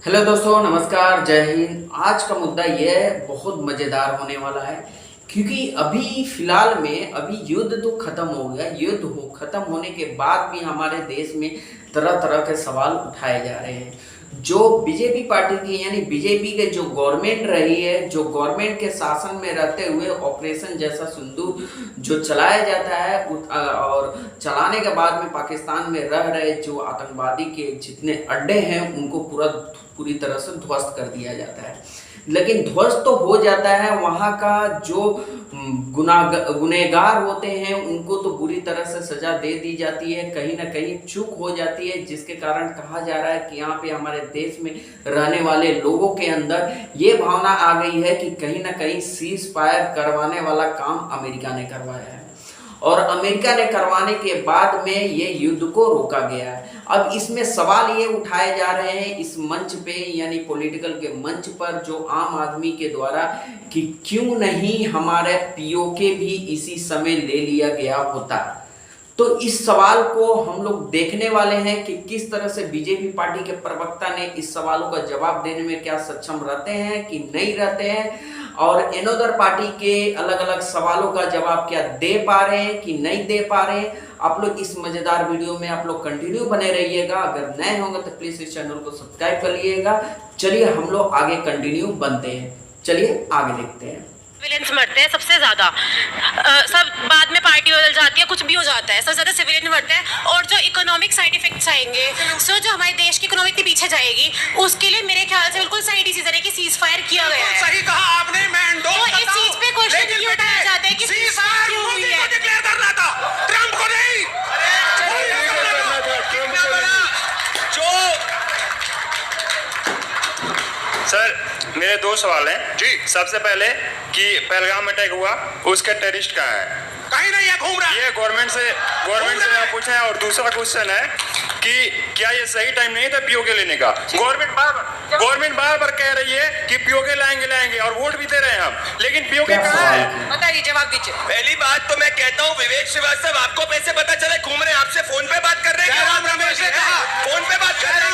Hello दोस्तों, नमस्कार, जय हिंद। आज का मुद्दा यह बहुत मज़ेदार होने वाला है क्योंकि अभी फिलहाल में अभी युद्ध तो खत्म हो गया। युद्ध हो खत्म होने के बाद भी हमारे देश में तरह तरह के सवाल उठाए जा रहे हैं। जो बीजेपी पार्टी की यानी बीजेपी के जो गवर्नमेंट रही है, जो गवर्नमेंट के शासन में रहते हुए ऑपरेशन जैसा सिंदूर जो चलाया जाता है और चलाने के बाद में पाकिस्तान में रह रहे जो आतंकवादी के जितने अड्डे हैं उनको पूरी तरह से ध्वस्त कर दिया जाता है। लेकिन ध्वस्त तो हो जाता है, वहाँ का जो गुनहगार होते हैं उनको तो बुरी तरह से सजा दे दी जाती है, कहीं ना कहीं चूक हो जाती है, जिसके कारण कहा जा रहा है कि यहाँ पे हमारे देश में रहने वाले लोगों के अंदर ये भावना आ गई है कि कहीं ना कहीं सीज फायर करवाने वाला काम अमेरिका ने करवाया है और अमेरिका ने करवाने के बाद में ये युद्ध को रोका गया है। अब इसमें सवाल ये उठाए जा रहे हैं इस मंच पे यानी पॉलिटिकल के मंच पर जो आम आदमी के द्वारा कि क्यों नहीं हमारे पीओके भी इसी समय ले लिया गया होता। तो इस सवाल को हम लोग देखने वाले हैं कि किस तरह से बीजेपी पार्टी के प्रवक्ता ने इस सवालों का जवाब देने में क्या सक्षम रहते हैं कि नहीं रहते हैं और अनदर पार्टी के अलग अलग सवालों का जवाब क्या दे पा रहे हैं कि नहीं दे पा रहे हैं। आप लोग इस मजेदार वीडियो में आप लोग कंटिन्यू बने रहिएगा। अगर नए होंगे तो प्लीज इस चैनल को सब्सक्राइब कर लीजिएगा। चलिए हम लोग आगे कंटिन्यू बनते हैं, चलिए आगे देखते हैं। सिविलियंस मरते हैं सबसे ज्यादा, सब बाद में पार्टी बदल जाती है, कुछ भी हो जाता है, सबसे ज्यादा सिविलियन मरते हैं। और जो इकोनॉमिक साइड इफेक्ट्स आएंगे, सो जो हमारे देश की इकोनॉमी पीछे जाएगी, उसके लिए मेरे ख्याल से बिल्कुल सही डिसीजन है कि सीज फायर किया गया है। सही कहा आपने। मैं तो इस चीज पे क्वेश्चन क्यों उठाया जाता है कि सीज फायर क्यों हुई है? डिक्लेयर करना था, ट्रम्प को नहीं। सर मेरे दो सवाल हैं जी। सबसे पहले कि पहलगाम अटैक हुआ उसका टेररिस्ट कहाँ है? कहीं नहीं है, घूम रहा है। ये गवर्नमेंट से मैं पूछा है। और दूसरा क्वेश्चन है कि क्या ये सही टाइम नहीं था पीओके लेने का? गवर्नमेंट बार बार कह रही है कि पीओके लाएंगे और वोट भी दे रहे हैं हम, लेकिन पीओके कहाँ है? बताइए, जवाब दीजिए। पहली बात तो मैं कहता हूँ विवेक श्रीवास्तव, आपको कैसे पता चले? घूम रहे हैं, आपसे फोन पे बात कर रहे हैं। फोन पे बात कर रहे हैं।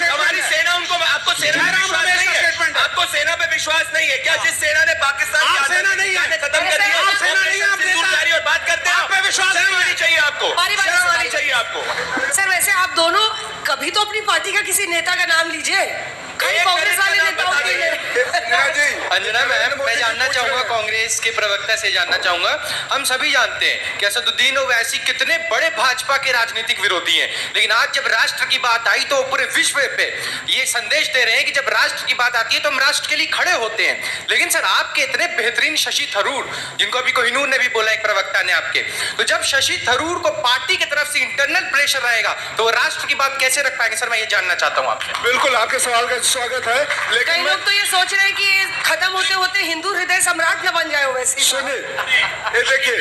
हमारी सेना उनको, आपको सेना पे विश्वास नहीं है? आपको सेना पे विश्वास नहीं है क्या? जिस सेना ने पाकिस्तान की सेना नहीं है खत्म कर दिया, और बात करते हैं, आप पे विश्वास नहीं होनी चाहिए आपको, शर्म आनी चाहिए आपको। सर वैसे आप दोनों कभी तो अपनी पार्टी का किसी नेता का नाम लीजिए, कांग्रेस वाले नेताओं के। अंजना मैम, मैं जानना चाहूंगा, कांग्रेस के प्रवक्ता से जानना चाहूंगा, हम सभी जानते हैं कि असदुद्दीन ओवैसी कितने बड़े भाजपा के राजनीतिक विरोधी हैं, लेकिन आज जब राष्ट्र की बात आई तो पूरे विश्व पे ये संदेश दे रहे हैं कि जब राष्ट्र की बात आती है तो हम राष्ट्र के लिए खड़े होते हैं। लेकिन सर आपके इतने बेहतरीन शशि थरूर, जिनको अभी कोहिनूर ने भी बोला एक प्रवक्ता ने आपके, तो जब शशि थरूर को पार्टी की तरफ से इंटरनल प्रेशर रहेगा तो राष्ट्र की बात कैसे रख पाएंगे? सर मैं ये जानना चाहता हूँ आपसे। बिल्कुल, आपके सवाल का स्वागत है, लेकिन कई लोग तो ये सोच रहे हैं कि खत्म होते होते हिंदू हृदय सम्राट न बन जाए वैसे। सुनिए, ये देखिए,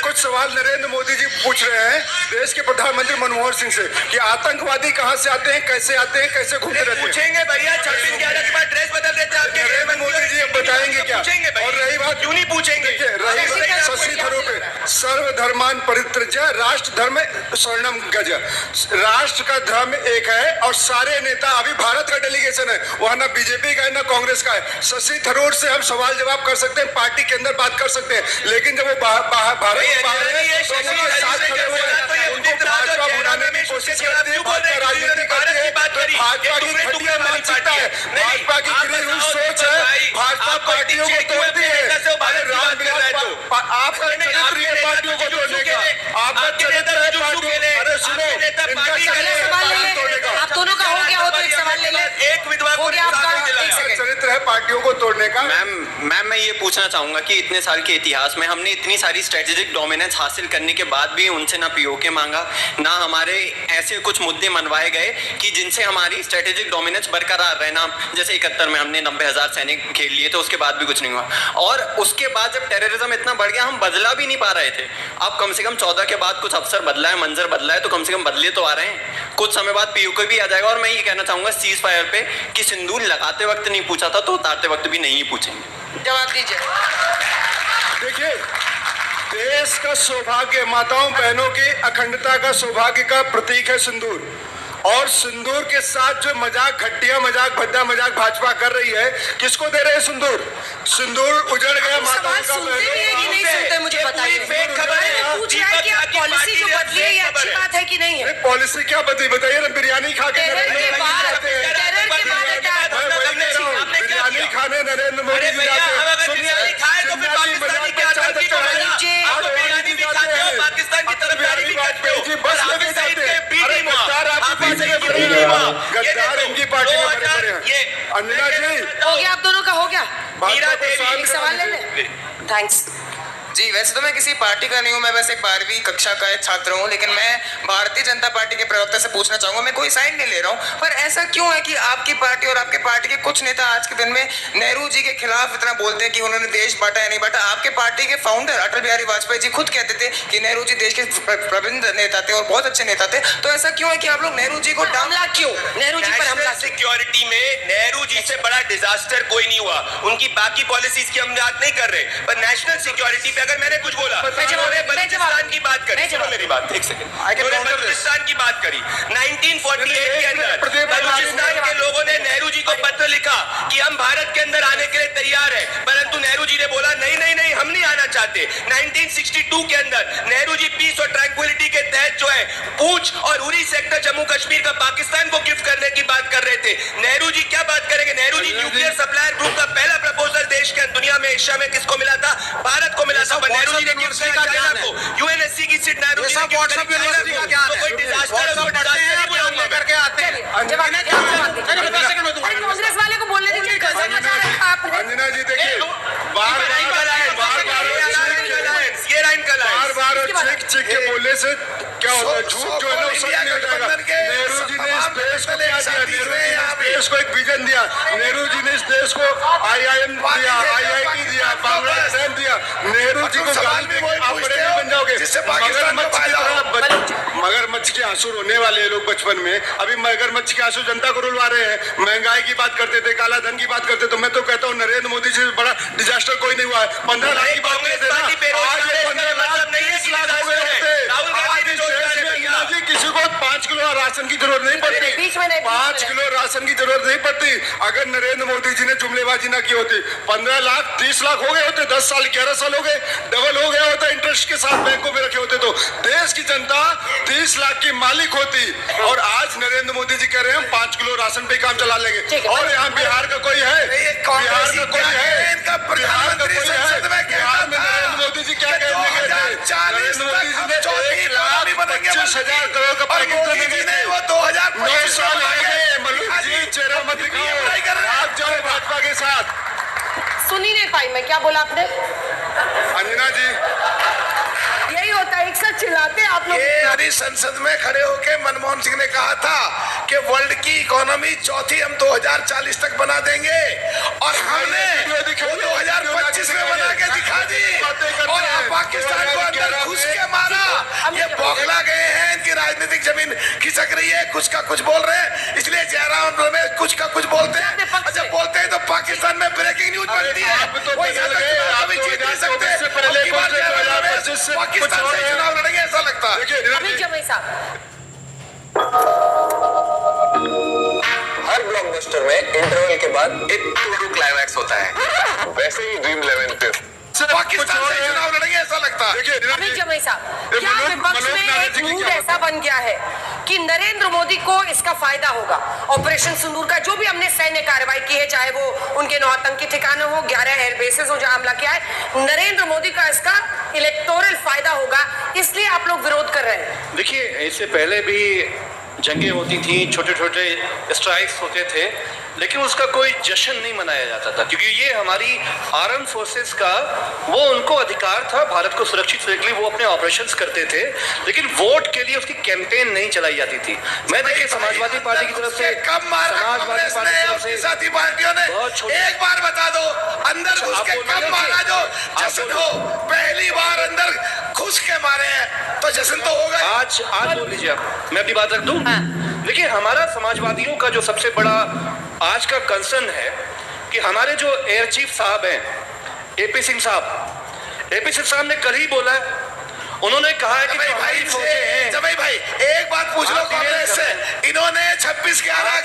कुछ सवाल नरेंद्र मोदी जी पूछ रहे हैं देश के प्रधानमंत्री मनमोहन सिंह से कि आतंकवादी कहां से आते हैं, कैसे घूमते रहते हैं। पूछेंगे भैया, 26/11 के बाद ड्रेस बदल देते हैं आपके। नरेंद्र मोदी जी अब बताएंगे क्या? और रही बात, क्यों नहीं पूछेंगे? रही बात शशि थरूर पे, सर्वधर्मान परित्यज्य राष्ट्र धर्म स्वर्णम गज। राष्ट्र का धर्म एक है और सारे नेता, अभी भारत का डेलीगेशन है, वहां ना बीजेपी का है ना कांग्रेस का है। शशि थरूर से हम सवाल जवाब कर सकते हैं, पार्टी के अंदर बात कर सकते हैं, लेकिन जब वो भारत के बाहर है तो उनके साथ खड़े हुए हैं, उनको भाजपा बुलाने की कोशिश करती है, भाजपा राजनीति करती है, भाजपा की घटिया मानसिकता है, भाजपा की गिरी हुई सोच है, भाजपा पार्टियों को तोड़ती है। आपका चरित्र है पार्टियों को तोड़ने का, आपका चरित्र है पार्टियों। अरे सुनो, आप दोनों का हो गया हो तो एक सवाल ले ले। एक विधवा हो गया आपका, एक सेकंड। चरित्र है पार्टियों को तोड़ने का। मैम मैं ये पूछना चाहूंगा कि इतने साल के इतिहास में हमने इतनी सारी स्ट्रेटेजिक डोमिनेंस हासिल करने के बाद भी उनसे ना पीओके मांगा, ना हमारे ऐसे कुछ मुद्दे मनवाए गए कि जिनसे हमारी स्ट्रेटेजिक डोमिनेंस बरकरार रहे। ना जैसे 71 में हमने 90,000 सैनिक खेल लिए, तो उसके बाद भी कुछ नहीं हुआ। और उसके बाद जब टेररिज्म इतना बढ़ गया, हम बदला भी नहीं पा रहे थे। अब कम से कम 14 के बाद कुछ अफसर बदला है, मंजर बदला है, तो कम से कम बदले तो आ रहे हैं। कुछ समय बाद पीओके भी आ जाएगा। और मैं ये कहना चाहूंगा सीज फायर पे कि सिंदूर लगाते वक्त नहीं पूछा था तो उतारते वक्त भी नहीं पूछेंगे। जवाब दीजिए। देखिए, देश का सौभाग्य, माताओं बहनों की अखंडता का सौभाग्य का प्रतीक है सिंदूर। और सिंदूर के साथ जो मजाक, घटिया मजाक, भद्दा मजाक भाजपा कर रही है, किसको दे रहे हैं सिंदूर? सिंदूर उजड़ गया माताओं का। सुनते भी है कि नहीं सुनते, मुझे बताइए। फेक खबर है। पूछ रहा है कि आप पॉलिसी जो बदली है ये अच्छी बात है कि नहीं है? पॉलिसी क्या बदली बताइए ना? बिरयानी खा के टेरर के बाद बिरयानी खाने नरेंद्र मोदी जी जाते हैं। बिरयानी खाए तो फिर पाकिस्तानी के आतंकी को आप बिरयानी भी खाते हो, पाकिस्तान की तरफदारी भी करते हो, और हाफिज सईद के बीडी में हाफिज सईद की बीडी में गद्दार इनकी पार्टी में बड़े बड़े हैं। अंजना जी, हो गया, आप दोनों का हो गया। मीरा देवी, एक सवाल ले ले। थैंक्स। जी, वैसे तो मैं किसी पार्टी का नहीं हूँ, मैं वैसे 12वीं कक्षा का एक छात्र हूँ, लेकिन मैं भारतीय जनता पार्टी के प्रवक्ता से पूछना चाहूंगा। मैं कोई साइड नहीं ले रहा हूँ, पर ऐसा क्यों है कि आपकी पार्टी और आपके पार्टी के कुछ नेता आज के दिन में नेहरू जी के खिलाफ इतना बोलते हैं कि उन्होंने देश बांटा या नहीं बांटा? आपके पार्टी के फाउंडर अटल बिहारी वाजपेयी जी खुद कहते थे कि नेहरू जी देश के प्रबंध नेता थे और बहुत अच्छे नेता थे। तो ऐसा क्यों है कि आप लोग नेहरू जी को हमला क्यों? नेहरू जी पर हमला क्यों? सिक्योरिटी में नेहरू जी से बड़ा डिजास्टर कोई नहीं हुआ। उनकी बाकी पॉलिसीज की हम बात नहीं कर रहे, पर नेशनल सिक्योरिटी पे अगर मैंने कुछ बोला, उन्होंने बलूचिस्तान की बात करी, सुनो मेरी बात एक सेकंड, उन्होंने बलूचिस्तान की बात करी। 1948 के अंदर बलूचिस्तान के लोगों ने नेहरू जी को पत्र लिखा कि हम भारत के अंदर आने के लिए तैयार है, परंतु नेहरू जी ने बोला नहीं नहीं नहीं, हम नहीं आना चाहते। 1962 के अंदर नेहरू जी पीस और ट्रैंक्विलिटी के तहत जो है पूंछ और उरी सेक्टर जम्मू कश्मीर का पाकिस्तान को गिफ्ट करने की बात कर रहे थे। नेहरू जी क्या बात करेंगे? Nehru ji nuclear supplier group का पहला प्रपोजल देश के दुनिया में, एशिया में किसको मिला था? भारत को मिला था। नेहरू जी ने गिफ्ट किया चाइना को। यूएनएससी की सीट नेहरू जी ने गिफ्ट करी चाइना को। तो कोई डिजास्टर है, कोई डिजास्टर नहीं बुलाऊंगा करके आते हैं। कांग्रेस वाले को बोलने दीजिए, गजब मचा रखा आपने। अंजना जी देखिए, बार चिक के बोलने से क्या होता है? झूठ जो है ना वो सच नहीं हो जाएगा। नेहरू जी ने इस देश को क्या दिया? नेहरू जी ने इस देश को एक विजन दिया। नेहरू जी ने इस देश को IIM दिया, IIT दिया, बांग्लादेश दिया। नेहरू जी को गाली देके आप बड़े नहीं बन जाओगे। मगरमच्छ के आंसू रोने वाले लोग बचपन में, अभी मगरमच्छ के आंसू जनता को रुलवा रहे हैं। महंगाई की बात करते थे, काला धन की बात करते, तो मैं तो कहता हूँ नरेंद्र मोदी जी से बड़ा डिजास्टर कोई नहीं हुआ है। 15 लाख की बात करते थे ना, आज 15 लाख 30 लाख हो गए होते। किसी को 5 किलो राशन की जरूरत नहीं पड़ती, 5 किलो राशन की जरूरत नहीं पड़ती। अगर नरेंद्र मोदी जी ने जुमलेबाजी ना की होती, 15 लाख 30 लाख हो गए होते। 10 साल 11 साल हो गए, डबल हो गया होता इंटरेस्ट के साथ बैंकों में रखे होते, तो देश की जनता 30 लाख की मालिक होती। और आज नरेंद्र मोदी जी कह रहे हैं हम 5 किलो राशन पे काम चला लेंगे। और यहाँ बिहार का कोई है? बिहार का कोई है? बिहार का कोई है? बिहार में नरेंद्र मोदी जी क्या कहने गए थे? नरेंद्र मोदी जी ने 1,25,000 करोड़ का पैकेज देने गए थे। 9 साल आगे मलूक जी चेहरा मत दिखाओ, आप जाओ भाजपा के साथ। सुन ही नहीं पाई मैं, क्या बोला आपने? अंजना जी, यही होता है, एक साथ चिल्लाते आप लोग। हमारी संसद में खड़े होकर मनमोहन सिंह ने कहा था कि वर्ल्ड की इकोनॉमी चौथी हम 2040 तक बना देंगे, और हमने 2025 में बना के दिखा दी। और आप पाकिस्तान को अंदर घुस के मारा। ये बौखला गए हैं, इनकी राजनीतिक जमीन खिसक रही है, कुछ का कुछ बोल रहे हैं, इसलिए जयराम रमेश कुछ का कुछ बोलते हैं। जब बोलते हैं तो पाकिस्तान में ब्रेकिंग न्यूज बनती है। कभी जीत नहीं सकते। पाकिस्तान से चुनाव लड़ेंगे ऐसा लगता है। अमित जमाई साहब, हर ब्लॉकबस्टर में इंटरवल के बाद एक टू क्लाइमैक्स होता है, वैसे ही ड्रीम 11 पे पाकिस्तान से चुनाव लड़ेंगे ऐसा लगता है। अमित जमाई साहब, क्या विपक्ष में एक मूड ऐसा बन गया है कि नरेंद्र मोदी को इसका फायदा होगा? ऑपरेशन सिंदूर का जो भी हमने सैन्य कार्रवाई की है, चाहे वो उनके 9 आतंकी ठिकाने हो, 11 एयर बेसेस हो जहां हमला किया है, नरेंद्र मोदी का इसका इलेक्टोरल फायदा होगा, इसलिए आप लोग विरोध कर रहे हैं। देखिए, इससे पहले भी जंगें होती थी, छोटे छोटे स्ट्राइक्स होते थे, लेकिन उसका कोई जश्न नहीं मनाया जाता था, क्योंकि ये हमारी आर्म फोर्सेस का वो उनको अधिकार था भारत को सुरक्षित रखने के लिए, वो अपने ऑपरेशंस करते थे, लेकिन वोट के लिए उसकी कैंपेन नहीं चलाई जाती थी। मैं देखिए समाजवादी पार्टी की तरफ से, कब मारा कांग्रेस ने अपनी साथी पार्टियों ने? एक बार बता दो, अंदर घुस के कब मारा जो जश्न हो? पहली बार अंदर घुस के मारे हैं तो जश्न तो होगा। आज बोल लीजिए आप, मैं अपनी बात रख दूं। देखिए, हमारा समाजवादियों का जो सबसे बड़ा आज का कंसर्न है कि हमारे जो एयर चीफ साहब हैं, एपी सिंह साहब ने कल ही बोला है, उन्होंने कहा है कि जवाई भाई हमारी फौजें हैं। जवाई भाई एक बात पूछ लो कांग्रेस से, इन्होंने 26/11